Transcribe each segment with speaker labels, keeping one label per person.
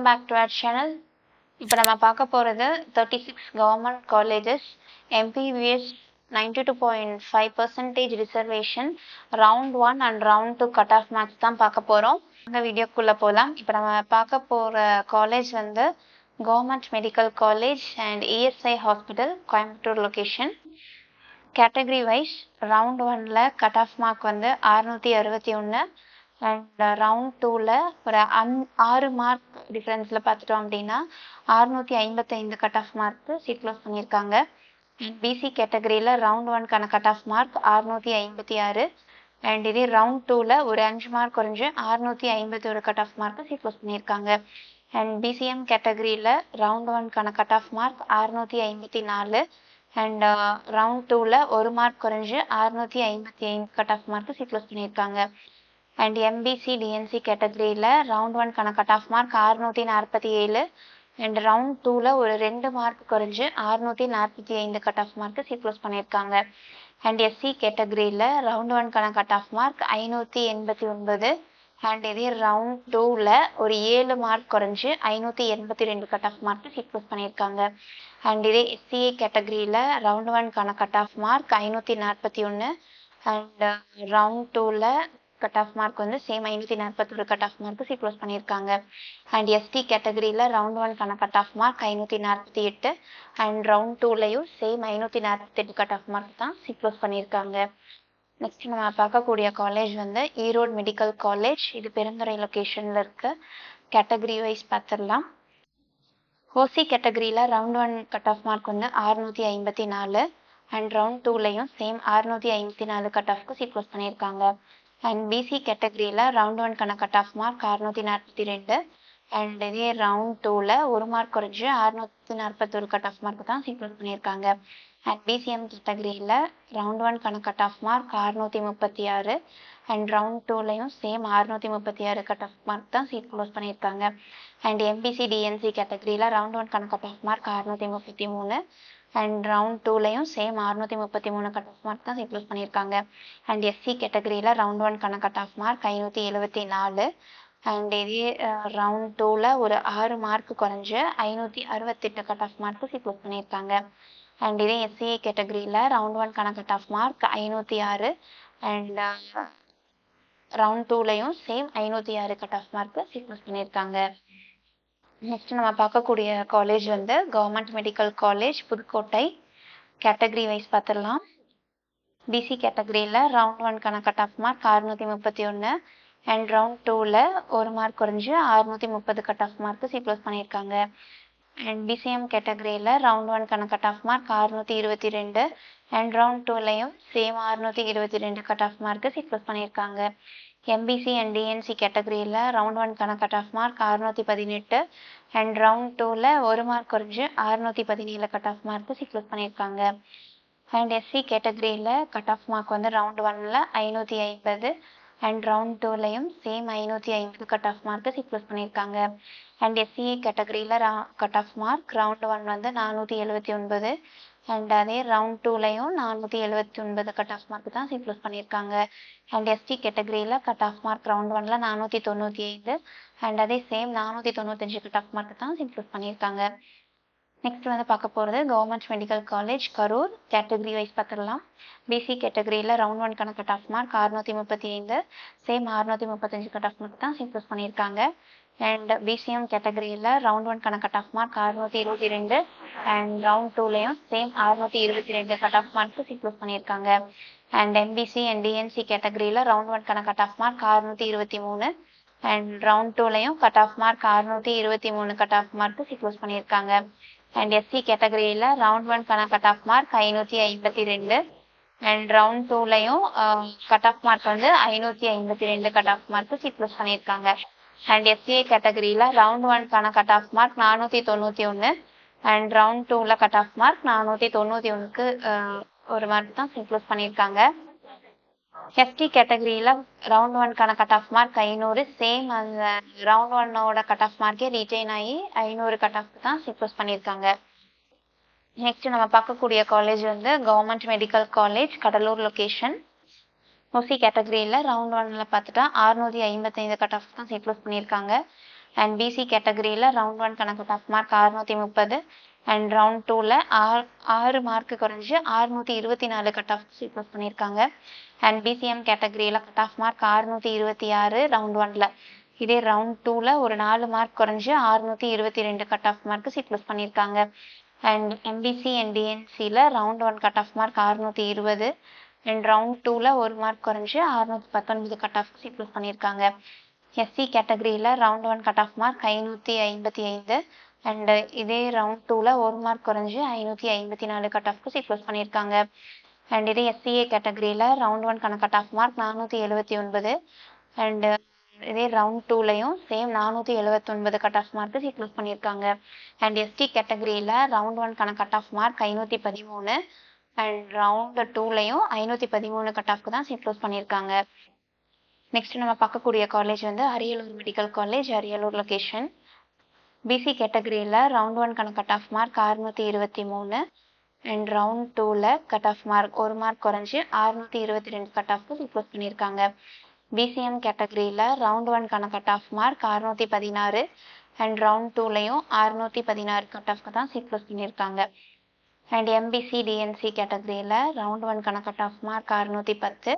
Speaker 1: Welcome back to our channel. இப்போ நம்ம பார்க்க போறது 36 government colleges MPBS 92.5% reservation round 1 and round 2 cutoff marks தான் பார்க்க போறோம். இந்த வீடியோக்குள்ள போலாம். இப்போ நம்ம பார்க்க போற காலேஜ் வந்து Government Medical College and ESI Hospital Coimbatore location. Category wise round 1ல கட் ஆஃப் மார்க் வந்து 661 அண்ட் ரவுண்ட் 2ல ஒரு 6 மார்க் டிஃபரன்ஸ்ல பார்த்துட்டோம் அப்படின்னா 655 cut off mark seat close பண்ணியிருக்காங்க. பிசி கேட்டகரியில் ரவுண்ட் 1க்கான கட் ஆஃப் மார்க் 656 அண்ட் இதே ரவுண்ட் 2ல ஒரு 5 மார்க் குறைஞ்சு 651 cut off mark seat close பண்ணியிருக்காங்க. அண்ட் பிசிஎம் கேட்டகரியில் ரவுண்ட் 1க்கான cut off mark 654 and round 2ல ஒரு மார்க் குறைஞ்சு 655 cut off mark seat close பண்ணியிருக்காங்க. அண்ட் எம்பிசி டிஎன்சி கேட்டகரியில் ரவுண்ட் 1க்கான cut off mark 647 and round 2ல ஒரு 2 மார்க் குறைஞ்சு 645 cut off mark seat close பண்ணியிருக்காங்க. அண்ட் எஸ்சி கேட்டகரியில் ரவுண்ட் 1க்கான கட் ஆஃப் மார்க் 589 அண்ட் இதே ரவுண்ட் 2ல ஒரு 7 மார்க் குறைஞ்சு 582 cut off mark seat close பண்ணியிருக்காங்க. அண்ட் இதே எஸ்சிஏ கேட்டகரியில் ரவுண்ட் 1க்கான cut off mark 541 and round 2ல கட் ஆஃப் மார்க் வந்து same 541 cut off mark seat close பண்ணியிருக்காங்க. அண்ட் எஸ்டி கேட்டகரியில் ரவுண்ட் 1க்கான cut off mark 548 and round 2லையும் சேம் 548 கட் ஆஃப் மார்க் தான் சீட் க்ளோஸ் பண்ணியிருக்காங்க. நெக்ஸ்ட் நம்ம பார்க்கக்கூடிய காலேஜ் வந்து ஈரோடு மெடிக்கல் காலேஜ். இது பெருந்துறை லொக்கேஷனில் இருக்கு. கேட்டகரி வைஸ் பார்த்துடலாம். ஓசி கேட்டகரியில் ரவுண்ட் 1 கட் ஆஃப் மார்க் வந்து 654 அண்ட் ரவுண்ட் 2லையும் சேம் 654 கட் ஆஃப்க்கு சீட் க்ளோஸ் பண்ணியிருக்காங்க. அண்ட் பிசி கேட்டகரியில் ரவுண்ட் 1க்கான கட் ஆஃப் மார்க் 642 அண்ட் இதே ரவுண்ட் 2ல ஒரு மார்க் குறைஞ்சு 641 கட் ஆஃப் மார்க் தான் சீட் க்ளோஸ் பண்ணியிருக்காங்க. அண்ட் பிசிஎம் கேட்டகரியில் ரவுண்ட் 1க்கான cut off mark 636 and round 2லையும் சேம் 636 கட் ஆஃப் மார்க் தான் சீட் க்ளோஸ் பண்ணியிருக்காங்க. அண்ட் எம்பிசி டிஎன்சி கேட்டகரியில் ரவுண்ட் 1க்கான cut off mark 633 and round 2லையும் சேம் 633 கட் ஆஃப் மார்க் தான் சீட் க்ளோஸ் பண்ணியிருக்காங்க. அண்ட் எஸ்சி கேட்டகரியில் ரவுண்ட் 1க்கான கட் ஆஃப் மார்க் 574 அண்ட் இதே ரவுண்ட் 2ல ஒரு 6 மார்க் குறைஞ்சு 568 cut off mark seat close பண்ணியிருக்காங்க. அண்ட் இதே எஸ்சிஏ கேட்டகரியில் ரவுண்ட் 1க்கான cut off mark 506 and round 2லையும் same 506 cut off mark seat close பண்ணியிருக்காங்க. நெக்ஸ்ட் நம்ம பார்க்கக்கூடிய காலேஜ் வந்து government medical college Pudukkottai. Category wise பார்த்துடலாம். பிசி கேட்டகரியில் ரவுண்ட் 1க்கான cut off mark 631 and round 2ல ஒரு மார்க் குறைஞ்சு 630 cut off mark seat close பண்ணியிருக்காங்க. அண்ட் பிசிஎம் கேட்டகரியில் ரவுண்ட் 1க்கான cut off mark 622 and round 2லையும் same 622 cut off mark seat close பண்ணியிருக்காங்க. எம்பிசி அண்ட் டிஎன்சி கேட்டகரியில் ரவுண்ட் 1க்கான cut off mark 618 and round 2ல ஒரு மார்க் குறைஞ்சு 617 cut off mark seat close பண்ணியிருக்காங்க. அண்ட் எஸ்சி கேட்டகரியில் கட் ஆஃப் மார்க் வந்து ரவுண்ட் 1ல 550 அண்ட் ரவுண்ட் 2லையும் same 550 cut off mark seat close பண்ணியிருக்காங்க. அண்ட் எஸ்சிஏ கேட்டகரியில் கட் ஆஃப் மார்க் ரவுண்ட் 1 வந்து 479 அண்ட் அதே ரவுண்ட் 2லையும் 479 கட் ஆஃப் மார்க் தான் சீட் க்ளோஸ் பண்ணியிருக்காங்க. அண்ட் எஸ்டி கேட்டகரியில் கட் ஆஃப் மார்க் ரவுண்ட் 1ல 495 அண்ட் அதே சேம் 495 கட் ஆஃப் மார்க் தான் சீட் க்ளோஸ் பண்ணியிருக்காங்க. நெக்ஸ்ட் வந்து பார்க்க போகிறது government medical college Karur. Category wise பார்த்துடலாம். பிசி கேட்டகரியில் ரவுண்ட் 1க்கான cut off mark 635 same 635 cut off mark தான் சீட் க்ளோஸ் பண்ணியிருக்காங்க. அண்ட் பிசிஎம் கேட்டகரியில் ரவுண்ட் 1க்கான cut off mark 622 and round 2லையும் same 622 cut off mark seat close பண்ணியிருக்காங்க. அண்ட் எம்பிசி அண்ட் டிஎன்சி கேட்டகரியில் ரவுண்ட் 1க்கான cut off mark 623 and round 2லையும் cut off mark 623 cut off mark seat close பண்ணியிருக்காங்க. And SC கேட்டகரியில் round 1க்கான cut off mark 552 and round 2லையும் cut off mark வந்து 552 cut off mark seat close பண்ணியிருக்காங்க. And SCA கேட்டகரியில் round 1க்கான cut off mark 491 and round 2ல cut off mark 491க்கு ஒரு மார்க் தான் சீட் க்ளோஸ் பண்ணியிருக்காங்க. எஸ்டி கேட்டகரியில் ரவுண்ட் 1க்கான கட் ஆஃப் மார்க் 500 சேம் அந்த ரவுண்ட் 1ஓட கட் ஆஃப் மார்க்கே ரீட்டைன் ஆகி 500 கட் ஆஃப் தான் சீட் க்ளோஸ் பண்ணியிருக்காங்க. நெக்ஸ்ட் நம்ம பார்க்கக்கூடிய காலேஜ் வந்து government medical college Cuddalore location. OC கேட்டகரியில் ரவுண்ட் 1ல பார்த்துட்டா 655 கட் ஆஃப் தான் சீட் க்ளோஸ் பண்ணியிருக்காங்க. அண்ட் பிசி கேட்டகரியில் round 1 cut off mark 630 and round 2ல் 6 மார்க் குறைஞ்சி 624 கட் ஆஃப் சீட் க்ளோஸ் பண்ணியிருக்காங்க. அண்ட் பிசிஎம் கேட்டகரியில் கட் ஆஃப் மார்க் 626 ரவுண்ட் 1ல். இதே ரவுண்ட் 2ல் ஒரு 4 மார்க் குறைஞ்சி 622 cut off mark seat close பண்ணியிருக்காங்க. அண்ட் எம்பிசி அண்ட் டிஎன்சியில் round 1 cut off mark 620 and round 2ல் ஒரு மார்க் குறைஞ்சி 619 கட் ஆஃப் சீட் க்ளோஸ் பண்ணியிருக்காங்க. எஸ்சி கேட்டகரியில் round 1 cut off mark 555 and இதே ரவுண்ட் 2ல் ஒரு மார்க் குறைஞ்சி 554 கட் ஆஃப்க்கு சீட் க்ளோஸ் பண்ணியிருக்காங்க. அண்ட் இதே எஸ்சிஏ கேட்டகரியில் round 1 cut off mark 479 and இதே ரவுண்ட் 2லையும் same 479 cut off mark seat close பண்ணியிருக்காங்க. அண்ட் எஸ்டி கேட்டகரியில் round 1 cut off mark 513 and round 2லையும் 513 கட் ஆஃப்க்கு தான் சீட் க்ளோஸ் பண்ணியிருக்காங்க. நெக்ஸ்ட் நம்ம பார்க்கக்கூடிய காலேஜ் வந்து Ariyalur medical college, Ariyalur location. BC கேட்டகரியில் round 1 cut off mark 623 and round 2ல் கட் ஆஃப் மார்க் ஒரு மார்க் குறைஞ்சி 622 கட் ஆஃப்க்கு சீட் க்ளோஸ் பண்ணியிருக்காங்க. பிசிஎம் கேட்டகரியில் round 1 cut off mark 616 and round 2லையும் 616 கட் ஆஃப்க்கு தான் சீட் க்ளோஸ் பண்ணியிருக்காங்க. அண்ட் எம்பிசி டிஎன்சி கேட்டகரியில் round 1 cut off mark 610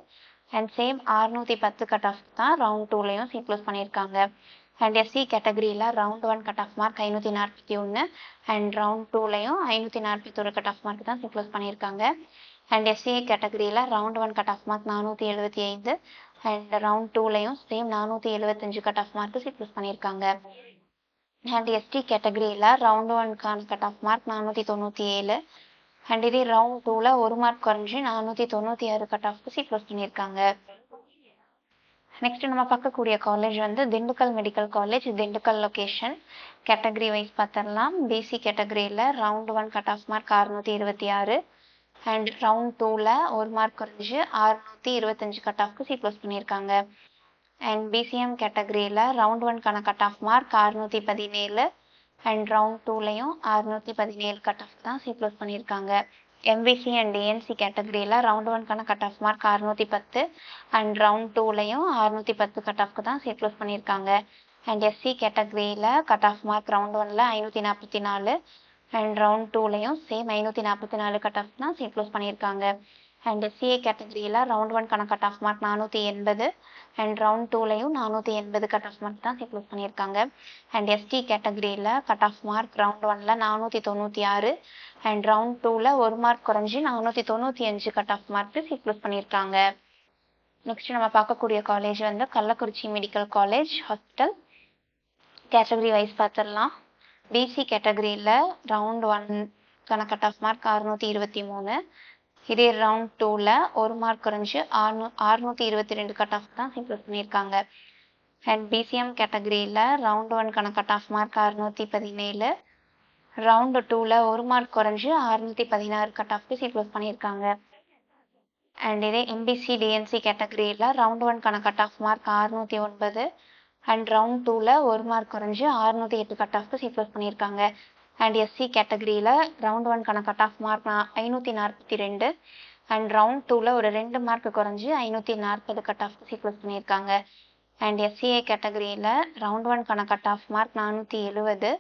Speaker 1: and same 610 cut off தான் ரவுண்ட் 2லையும் சீட் க்ளோஸ் பண்ணியிருக்காங்க. அண்ட் எஸ்சி கேட்டகரியில் round 1 cut off mark 541 and round 2லையும் 541 கட் ஆஃப் மார்க் தான் சீட் க்ளோஸ் பண்ணியிருக்காங்க. அண்ட் எஸ்சிஏ கேட்டகரியில் round 1 cut off mark 475 and round 2லையும் same 475 cut off mark seat close பண்ணியிருக்காங்க. அண்ட் எஸ்டி கேட்டகரியில் round 1 cut off mark 497 and இதே round 2ல் ஒரு மார்க் குறைஞ்சி 496 கட் ஆஃப்க்கு சீட் க்ளோஸ் பண்ணியிருக்காங்க. நெக்ஸ்ட் நம்ம பார்க்கக்கூடிய காலேஜ் வந்து Dindigul medical college, Dindigul location. Category wise பார்த்துடலாம். பிசி கேட்டகரியில் round 1 cut off mark 626 and round 2ல் ஒரு மார்க் குறைஞ்சி 625 கட் ஆஃப்க்கு சீட் க்ளோஸ் பண்ணியிருக்காங்க. அண்ட் பிசிஎம் கேட்டகரியில் round 1 cut off mark 617 and round 2லையும் 617 கட் ஆஃப் தான் சீட் க்ளோஸ் பண்ணியிருக்காங்க. எம்பிசி அண்ட் டிஎன்சி கேட்டகரியில் round 1 cut off mark 610 and round 2லையும் 610 கட் ஆஃப்க்கு தான் சீட் க்ளோஸ் பண்ணியிருக்காங்க. அண்ட் எஸ்சி கேட்டகரியில் கட் ஆஃப் மார்க் ரவுண்ட் 1ல் 544 அண்ட் ரவுண்ட் 2லையும் சேம் 544 கட் ஆஃப் தான் சீட் க்ளோஸ் பண்ணியிருக்காங்க. அண்ட் எஸ்சிஏ கேட்டகரியில் round 1 cut off mark 480 and round 2லையும் 480 கட் ஆஃப் மார்க் தான் சீட் க்ளோஸ் பண்ணியிருக்காங்க. அண்ட் எஸ்டி கேட்டகரியில் கட் ஆஃப் மார்க் ரவுண்ட் 1ல் 496 அண்ட் ரவுண்ட் 2ல் ஒரு மார்க் குறைஞ்சி 495 cut off mark seat close பண்ணியிருக்காங்க. நெக்ஸ்ட் நம்ம பார்க்கக்கூடிய காலேஜ் வந்து Kallakurichi medical college hospital. Category wise பார்த்துடலாம். பிசி கேட்டகரியில் ரவுண்ட் 1 கட் ஆஃப் மார்க் 623 இதே ரவுண்ட் 2ல் ஒரு மார்க் குறைஞ்சி 622 கட் ஆஃப் தான் சீட் க்ளோஸ் பண்ணியிருக்காங்க. அண்ட் பிசிஎம் கேட்டகரியில் round 1 cut off mark 617 round 2ல் ஒரு மார்க் குறைஞ்சி 616 கட் ஆஃப்க்கு சீட் க்ளோஸ் பண்ணியிருக்காங்க. அண்ட் இதே எம்பிசி டிஎன்சி கேட்டகரியில் round 1 cut off mark 609 and round 2ல் ஒரு மார்க் குறைஞ்சி 608 கட் ஆஃப்க்கு சீட் க்ளோஸ் பண்ணியிருக்காங்க. அண்ட் எஸ்சி கேட்டகரியில் round 1 cut off mark 542 and round 2ல் ஒரு 2 மார்க் குறைஞ்சி 540 கட் ஆஃப்க்கு சீட் க்ளோஸ் பண்ணியிருக்காங்க. அண்ட் எஸ்சிஏ கேட்டகரியில் round 1 cut off mark 470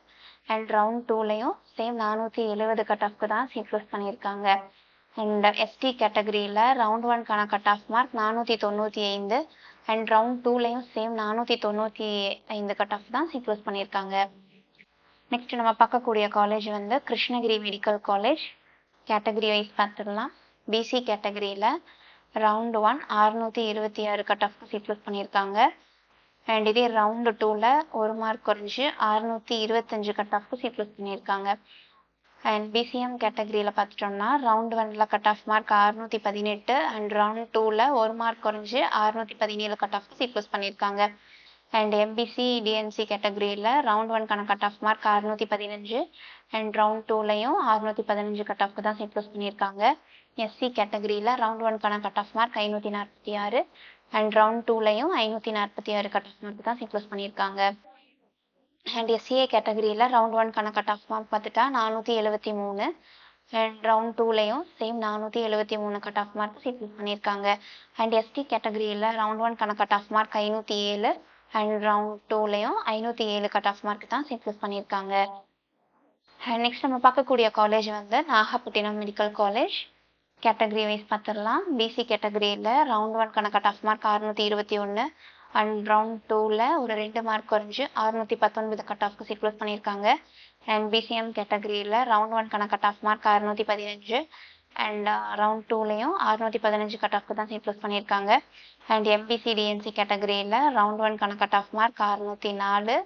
Speaker 1: and round 2லையும் சேம் 470 கட் ஆஃப்க்கு தான் சீட் க்ளோஸ் பண்ணியிருக்காங்க. அண்ட் எஸ்டி கேட்டகரியில் round 1 cut off mark 495 and round 2லையும் சேம் 495 கட் ஆஃப் தான் சீட் க்ளோஸ் பண்ணியிருக்காங்க. நெக்ஸ்ட் நம்ம பார்க்கக்கூடிய காலேஜ் வந்து Krishnagiri medical college. Category wise பார்த்துடலாம். பிசி கேட்டகரியில் ரவுண்ட் 1 626 கட் ஆஃப்க்கு சீட் க்ளோஸ் பண்ணியிருக்காங்க. அண்ட் இதே ரவுண்ட் 2ல் ஒரு மார்க் குறைஞ்சி 625 கட் ஆஃப்க்கு சீட் க்ளோஸ் பண்ணியிருக்காங்க. அண்ட் பிசிஎம் கேட்டகரியில் பார்த்துட்டோம்னா round 1 cut off mark 618 and round 2ல் ஒரு மார்க் குறைஞ்சி 617 கட் ஆஃப்க்கு சீட் க்ளோஸ் பண்ணியிருக்காங்க. அண்ட் எம்பிசி டிஎன்சி கேட்டகரியில் round 1 cut off mark 615 and round 2லையும் 615 கட் ஆஃப்க்கு தான் சீட் க்ளோஸ் பண்ணியிருக்காங்க. எஸ்சி கேட்டகரியில் round 1 cut off mark 546 and round 2லையும் 546 கட் ஆஃப் மார்க் தான் சீட் க்ளோஸ் பண்ணியிருக்காங்க. அண்ட் எஸ்சிஏ கேட்டகரியில் ரவுண்ட் 1 கட் ஆஃப் மார்க் பார்த்துட்டா 473 அண்ட் ரவுண்ட் 2லையும் same 473 cut off mark seat close பண்ணியிருக்காங்க. அண்ட் எஸ்டி கேட்டகரியில் round 1 cut off mark 507 and round டூலையும் 507 cut off mark தான் சீட் க்ளோஸ் பண்ணியிருக்காங்க. நெக்ஸ்ட் நம்ம பார்க்கக்கூடிய காலேஜ் வந்து Nagapattinam medical college. Category wise பார்த்துடலாம். பிசி கேட்டகரியில் ரவுண்ட் ஒன்க்கான cut off mark 621 and round டூவில் ஒரு 2 மார்க் குறைஞ்சு 619 கட் ஆஃப்க்கு சீட் க்ளோஸ் பண்ணியிருக்காங்க. அண்ட் பிசிஎம் கேட்டகரியில் ரவுண்ட் ஒன்க்கான cut off mark 615 and round டூலையும் 615 கட் ஆஃப்க்கு தான் சீட் க்ளோஸ் பண்ணியிருக்காங்க. அண்ட் எம்பிசி டிஎன்சி கேட்டகரியில் ரவுண்ட் ஒன்க்கான கட் ஆஃப் மார்க் 604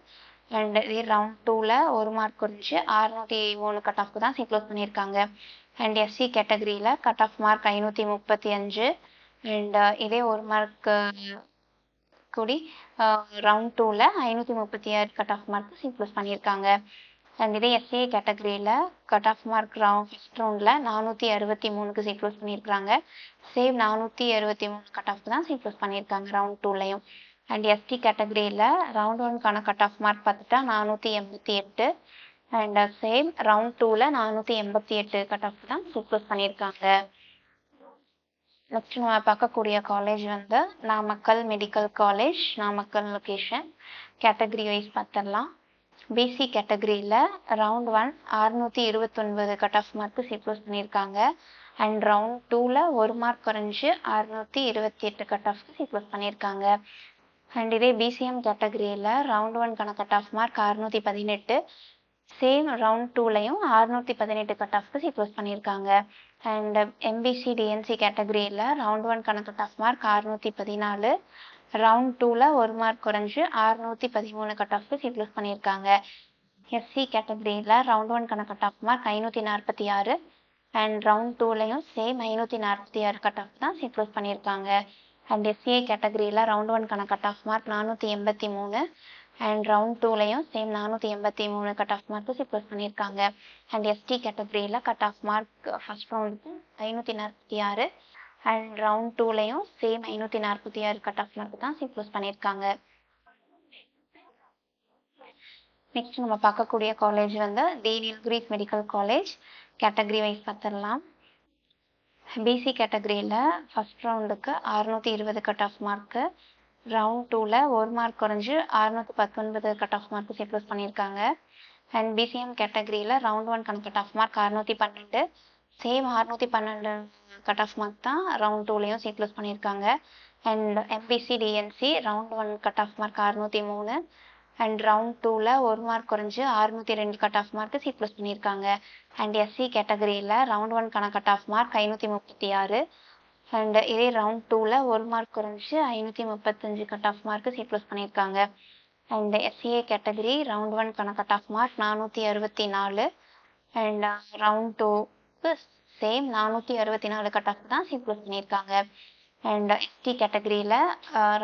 Speaker 1: அண்ட் இதே ரவுண்ட் டூவில் 1 மார்க் குறைஞ்சு 603 கட் ஆஃப்க்கு தான் சீட் க்ளோஸ் பண்ணியிருக்காங்க. அண்ட் எஸ்சி கேட்டகரியில் கட் ஆஃப் மார்க் 535 அண்ட் இதே 1 மார்க் கூடி ரவுண்ட் டூவில் 536 cut off mark seat close பண்ணியிருக்காங்க. அண்ட் இதே எஸ்சிஏ கேட்டகரியில் கட் ஆஃப் மார்க் ஃபர்ஸ்ட் ரவுண்டில் 463க்கு சீட் க்ளோஸ் பண்ணியிருக்காங்க. சேம் 463 கட் ஆஃப்க்கு தான் சீட் க்ளோஸ் பண்ணியிருக்காங்க ரவுண்ட் டூலையும். அண்ட் எஸ்டி கேட்டகரியில் ரவுண்ட் ஒன்க்கான கட் ஆஃப் மார்க் பார்த்துட்டா 488 அண்ட் சேம் ரவுண்ட் டூவில் 488 கட் ஆஃப் தான் சீட் க்ளோஸ் பண்ணியிருக்காங்க. நெக்ஸ்ட் நம்ம பார்க்கக்கூடிய காலேஜ் வந்து Namakkal medical college, Namakkal location. Category wise பார்த்துடலாம். பிசி கேட்டகரியில் round 1 629 cut off mark seat close பண்ணியிருக்காங்க. அண்ட் ரவுண்ட் டூவில் 1 மார்க் குறைஞ்சு 628 கட் ஆஃப்க்கு சீட் க்ளோஸ் பண்ணியிருக்காங்க. அண்ட் இதே பிசிஎம் கேட்டகரியில் ரவுண்ட் ஒன்க்கான cut off mark 618 same round டூலையும் 618 கட் ஆஃப்க்கு சீட் க்ளோஸ் பண்ணியிருக்காங்க. அண்ட் எம்பிசி டிஎன்சி கேட்டகரியில் ரவுண்ட் ஒன்க்கான கட் ஆஃப் மார்க் 614 ரவுண்ட் டூவில் 1 மார்க் குறைஞ்சு 613 கட் ஆஃப்க்கு சீட் க்ளோஸ் பண்ணியிருக்காங்க. எஸ்சி கேட்டகரியில் ரவுண்ட் ஒன்க்கான cut off mark 546 and round டூலையும் சேம் 546 கட் ஆஃப் தான் சீட் க்ளோஸ் பண்ணியிருக்காங்க. அண்ட் எஸ்சிஏ கேட்டகரியில் ரவுண்ட் ஒன்க்கான cut off mark 483 and round டூலையும் same 483 cut off mark seat close பண்ணியிருக்காங்க. அண்ட் எஸ்டி கேட்டகரியில் கட் ஆஃப் மார்க் ஃபர்ஸ்ட் ரவுண்டுக்கு 546 அண்ட் ரவுண்ட் டூலையும் சேம் 546 கட் ஆஃப் மார்க் தான் சீட் க்ளோஸ் பண்ணியிருக்காங்க. நெக்ஸ்ட் நம்ம பார்க்கக்கூடிய காலேஜ் வந்து the Nilgiris medical college. Category wise பார்த்துடலாம். பிசி கேட்டகரியில் ஃபர்ஸ்ட் ரவுண்டுக்கு 620 கட் ஆஃப் மார்க்கு, ரவுண்ட் டூவில் 1 மார்க் குறைஞ்சு 619 cut off mark seat close பண்ணியிருக்காங்க. அண்ட் பிசிஎம் கேட்டகரியில் ரவுண்ட் ஒன்க்கான cut off mark 612 same 612 cut off mark தான் ரவுண்ட் டூலையும் சீட் க்ளோஸ் பண்ணியிருக்காங்க. And MBC DNC round 1 cut off mark 603 and round டூவில் 1 மார்க் குறைஞ்சு 602 cut off mark seat close பண்ணியிருக்காங்க. And SC கேட்டகரியில் ரவுண்ட் ஒன்க்கான கட் ஆஃப் மார்க் 536 அண்ட் இதே round டூவில் 1 மார்க் குறைஞ்சு 535 cut off mark seat close பண்ணியிருக்காங்க. அண்ட் எஸ்சிஏ கேட்டகரி ரவுண்ட் ஒன்க்கான cut off mark 464 and round டூக்கு சேம் 464 கட் ஆஃப் தான் சீட் க்ளோஸ் பண்ணியிருக்காங்க. அண்ட் எஸ்டி கேட்டகரியில்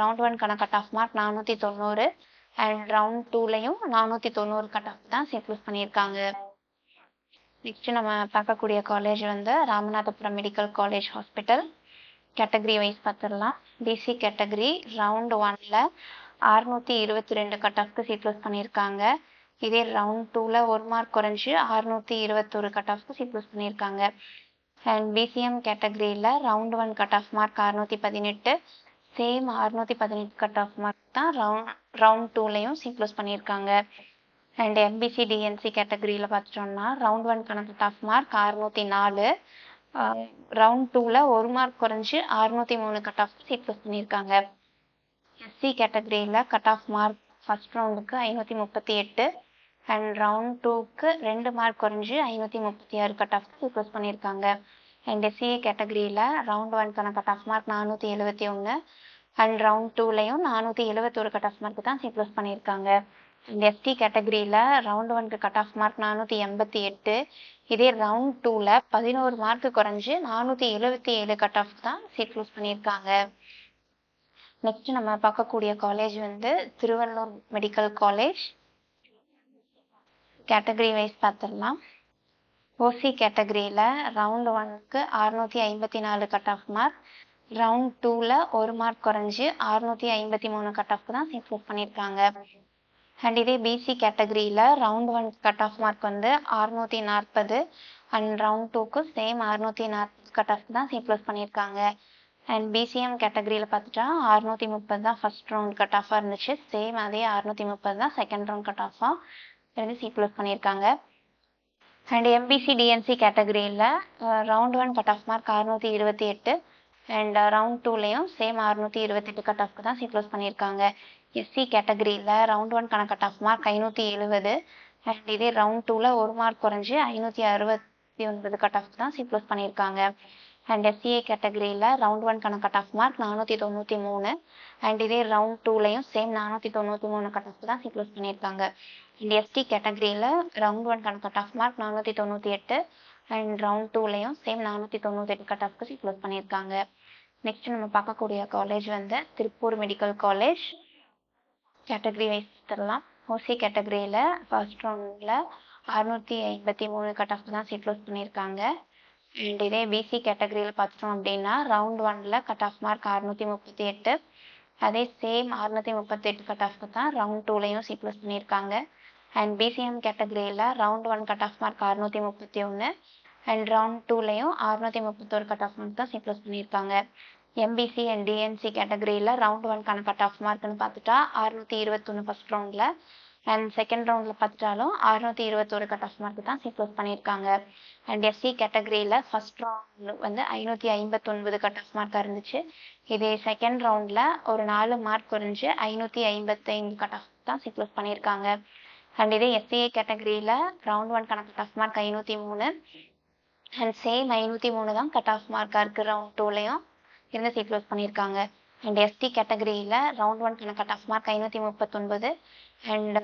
Speaker 1: ரவுண்ட் ஒன்க்கான cut off mark 490 and round டூலையும் 490 கட் ஆஃப் தான் சீட் க்ளோஸ் பண்ணியிருக்காங்க. நெக்ஸ்ட் நம்ம பார்க்கக்கூடிய காலேஜ் வந்து Ramanathapuram medical college hospital. Category wise பார்த்துடலாம். பிசி கேட்டகரி ரவுண்ட் 1ல் 622 கட் ஆஃப்க்கு சீட் க்ளோஸ் பண்ணியிருக்காங்க. இதே ரவுண்ட் டூவில் 1 மார்க் குறைஞ்சு 621 கட் ஆஃப்க்கு சீட் க்ளோஸ் பண்ணியிருக்காங்க. அண்ட் பிசிஎம் கேட்டகரியில் round 1 cut off mark 618 same 618 cut off mark தான் ரவுண்ட் டூலையும் சீட் க்ளோஸ் பண்ணியிருக்காங்க. அண்ட் எம்பிசி டிஎன்சி கேட்டகரியில் பார்த்துட்டோம்னா ரவுண்ட் 1க்கான கட் ஆஃப் மார்க் 604 ரவுண்ட் டூவில் 1 மார்க் குறைஞ்சு 603 கட் ஆஃப் சீட் க்ளோஸ் பண்ணியிருக்காங்க. எஸ்சி கேட்டகரியில் கட் ஆஃப் மார்க் ஃபர்ஸ்ட் ரவுண்டுக்கு 538 அண்ட் ரவுண்ட் டூக்கு 2 மார்க் குறைஞ்சு 536 கட் ஆஃப் சீட் க்ளோஸ் பண்ணியிருக்காங்க. அண்ட் எஸ்சிஏ கேட்டகரியில் ரவுண்ட் 1க்கான cut off mark 471 and round டூலையும் 471 கட் ஆஃப் மார்க் தான் சீட் க்ளோஸ் பண்ணியிருக்காங்க. இந்த எஸ்டி கேட்டகரியில் ரவுண்ட் 1க்கு கட் ஆஃப் மார்க் 488 இதே ரவுண்ட் டூவில் 11 மார்க் குறைஞ்சு 477 கட் ஆஃப் தான் சீட் க்ளோஸ் பண்ணியிருக்காங்க. நெக்ஸ்ட் நம்ம பார்க்கக்கூடிய காலேஜ் வந்து Tiruvallur medical college. Category wise பார்த்துடலாம். ஓசி கேட்டகரியில் ரவுண்ட் 1க்கு 654 கட் ஆஃப் மார்க், ரவுண்ட் டூவில் 1 மார்க் குறைஞ்சு 653 கட் ஆஃப் தான் சீட் க்ளோஸ் பண்ணியிருக்காங்க. அண்ட் இதே பிசி கேட்டகரியில் ரவுண்ட் 1 கட் ஆஃப் மார்க் வந்து 640 அண்ட் ரவுண்ட் டூக்கு சேம் 640 கட் ஆஃப் தான் சீட் க்ளோஸ் பண்ணியிருக்காங்க. அண்ட் பிசிஎம் கேட்டகரியில் பார்த்துட்டா 630 தான் ஃபர்ஸ்ட் ரவுண்ட் கட் ஆஃபாக இருந்துச்சு. சேம் அதே 630 தான் செகண்ட் ரவுண்ட் கட் ஆஃபாக இருந்து சீக்ளோஸ் பண்ணியிருக்காங்க. அண்ட் எம்பிசி டிஎன்சி கேட்டகரியில் round 1 cut off mark 628 and round 2லையும் சேம் 628 கட் ஆஃப்க்கு தான் சீக்ளோஸ் பண்ணியிருக்காங்க. எஸ்சி கேட்டகரியில் round 1 cut off mark 570 and இதே ரவுண்ட் 2ல் 1 மார்க் குறைஞ்சி 569 கட் ஆஃப்க்கு தான் சீக்ளோஸ் பண்ணியிருக்காங்க. அண்ட் எஸ்சிஏ கேட்டகரியில் round 1 cut off mark 493 and இதே ரவுண்ட் 2லையும் சேம் 493 கட் ஆஃப்க்கு தான் சீக்ளோஸ் பண்ணியிருக்காங்க. அண்ட் எஸ்டி கேட்டகரியில் round 1 cut off mark 498 and round 2லையும் சேம் 498 கட் ஆஃப்க்கு சீக்ளோஸ் பண்ணியிருக்காங்க. நெக்ஸ்ட் நம்ம பார்க்கக்கூடிய காலேஜ் வந்து Tiruppur medical college. Category wise தரலாம். ஓசி கேட்டகரியில் ஃபர்ஸ்ட் ரவுண்டில் 653 கட் ஆஃப்க்கு தான் சீக்ளோஸ் பண்ணியிருக்காங்க. அண்ட் இதே பிசி கேட்டகரியில் பார்த்துட்டோம் அப்படின்னா ரவுண்ட் 1 கட் ஆஃப் மார்க் 638 அதே சேம் 638 கட் ஆஃப்க்கு தான் ரவுண்ட் 2லையும் சீக்ளோஸ் பண்ணியிருக்காங்க. அண்ட் பிசிஎம் கேட்டகரியில் round 1 cut off mark 631 and round 2லையும் 631 கட் ஆஃப் மார்க் தான் சீக்ளோஸ் பண்ணியிருக்காங்க. எம்பிசி அண்ட் டிஎன்சி கேட்டகரியில் ரவுண்ட் 1 கட் ஆஃப் மார்க்னு பார்த்துட்டா 621 ஃபர்ஸ்ட் ரவுண்டில் அண்ட் செகண்ட் ரவுண்டில் பார்த்துட்டாலும் 621 கட் ஆஃப் மார்க் தான் சீக்ளோஸ் பண்ணியிருக்காங்க. அண்ட் எஸ்சி கேட்டகரியில் ஃபர்ஸ்ட் ரவுண்ட் வந்து 559 கட் ஆஃப் மார்க்காக இருந்துச்சு. இதே செகண்ட் ரவுண்டில் ஒரு 4 மார்க் குறைஞ்சி 555 கட் ஆஃப் தான் சீக்ளோஸ் பண்ணியிருக்காங்க. அண்ட் இதே எஸ்சிஏ கேட்டகரியில் round 1 cut off mark 503 and same 503 தான் கட் ஆஃப் மார்க்காக இருக்குது ரவுண்ட் 2லையும் இருந்து சீக்ளோஸ் பண்ணியிருக்காங்க. அண்ட் எஸ்டி கேட்டகரியில் round 1 cut off mark 539 and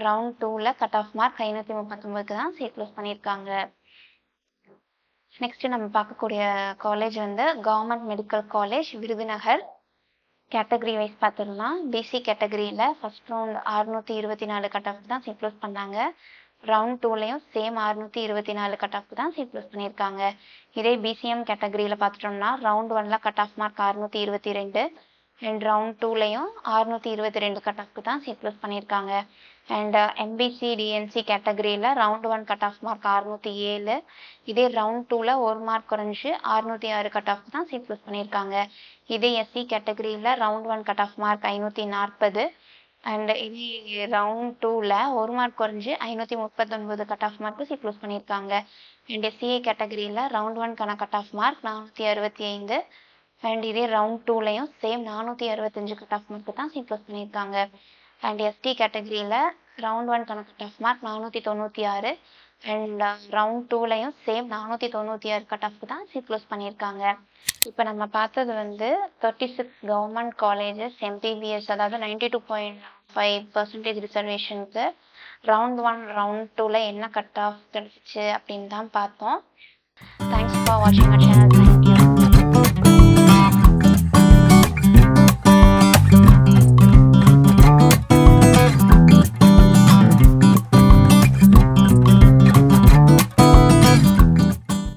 Speaker 1: round 2ல் கட் ஆஃப் மார்க் 539க்கு தான் சீக்ளோஸ் பண்ணியிருக்காங்க. நெக்ஸ்ட் நம்ம பார்க்கக்கூடிய காலேஜ் வந்து government medical college Virudhunagar. Category wise பார்த்துடலாம். பிசி கேட்டகரியில் ஃபர்ஸ்ட் ரவுண்ட் 624 கட் ஆஃப் தான் சீக்ளோஸ் பண்ணாங்க. ரவுண்ட் 2லையும் சேம் 624 கட் ஆஃப் தான் சீக்ளோஸ் பண்ணியிருக்காங்க. இதே பிசிஎம் கேட்டகரியில் பார்த்துட்டோம்னா round 1 cut off mark 622 and round 2லையும் 622 கட் ஆஃப்க்கு தான் சீக்ளோஸ் பண்ணியிருக்காங்க. அண்ட் எம்பிசி டிஎன்சி கேட்டகரியில் ரவுண்ட் 1 கட் ஆஃப் மார்க் 607 இதே ரவுண்ட் 2ல் 1 மார்க் குறைஞ்சி 606 கட் ஆஃப்க்கு தான் சீக்ளோஸ் பண்ணியிருக்காங்க. இதே எஸ்சி கேட்டகரியில் round 1 cut off mark 540 and இதே ரவுண்ட் 2ல் 1 மார்க் குறைஞ்சி 539 கட் ஆஃப் மார்க்கு சீக்ளோஸ் பண்ணியிருக்காங்க. அண்ட் எஸ்சிஏ கேட்டகரியில் round 1 cut off mark 465 and இதே ரவுண்ட் 2லையும் சேம் 465 கட் ஆஃப் மார்க்கு தான் சீக்ளோஸ் பண்ணியிருக்காங்க. அண்ட் எஸ்டி கேட்டகரியில் round 1 cut off mark 496 and round 2லையும் சேம் 496 கட் ஆஃப்க்கு தான் சீக்ளோஸ் பண்ணியிருக்காங்க. இப்போ நம்ம பார்த்தது வந்து 36 கவர்மெண்ட் காலேஜஸ் எம்பிபிஎஸ், அதாவது 92.5% ரிசர்வேஷனுக்கு ரவுண்ட் 1 ரவுண்ட் 2ல் என்ன கட் ஆஃப் கிடச்சிச்சு அப்படின்னு தான் பார்த்தோம். தேங்க்ஸ் ஃபார் வாட்சிங் அவர் சேனல்.